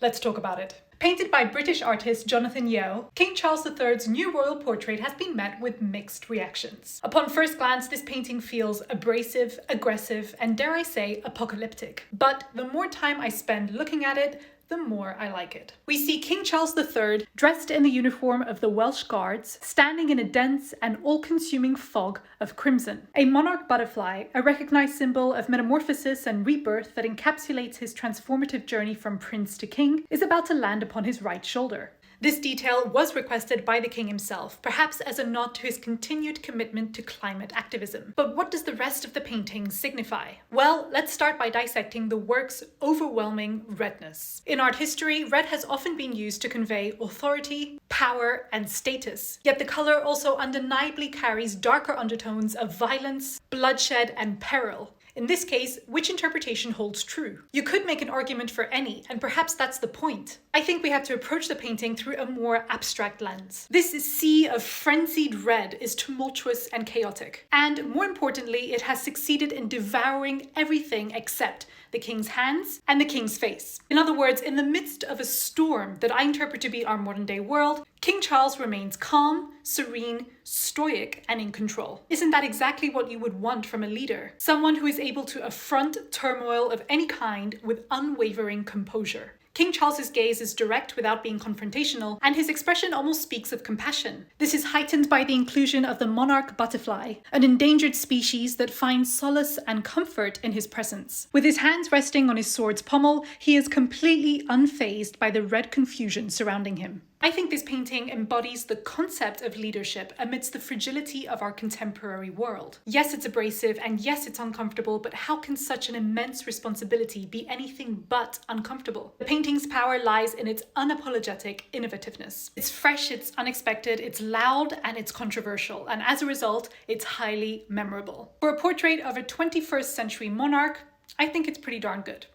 Let's talk about it. Painted by British artist Jonathan Yeo, King Charles III's new royal portrait has been met with mixed reactions. Upon first glance, this painting feels abrasive, aggressive, and dare I say, apocalyptic. But the more time I spend looking at it, the more I like it. We see King Charles III, dressed in the uniform of the Welsh Guards, standing in a dense and all-consuming fog of crimson. A monarch butterfly, a recognized symbol of metamorphosis and rebirth that encapsulates his transformative journey from prince to king, is about to land upon his right shoulder. This detail was requested by the king himself, perhaps as a nod to his continued commitment to climate activism. But what does the rest of the painting signify? Well, let's start by dissecting the work's overwhelming redness. In art history, red has often been used to convey authority, power, and status. Yet the color also undeniably carries darker undertones of violence, bloodshed, and peril. In this case, which interpretation holds true? You could make an argument for any, and perhaps that's the point. I think we have to approach the painting through a more abstract lens. This sea of frenzied red is tumultuous and chaotic. And more importantly, it has succeeded in devouring everything except the king's hands and the king's face. In other words, in the midst of a storm that I interpret to be our modern day world, King Charles remains calm, serene, stoic, and in control. Isn't that exactly what you would want from a leader? Someone who is able to affront turmoil of any kind with unwavering composure. King Charles's gaze is direct without being confrontational, and his expression almost speaks of compassion. This is heightened by the inclusion of the monarch butterfly, an endangered species that finds solace and comfort in his presence. With his hands resting on his sword's pommel, he is completely unfazed by the red confusion surrounding him. I think this painting embodies the concept of leadership amidst the fragility of our contemporary world. Yes, it's abrasive, and yes, it's uncomfortable, but how can such an immense responsibility be anything but uncomfortable? The painting's power lies in its unapologetic innovativeness. It's fresh, it's unexpected, it's loud, and it's controversial, and as a result, it's highly memorable. For a portrait of a 21st century monarch, I think it's pretty darn good.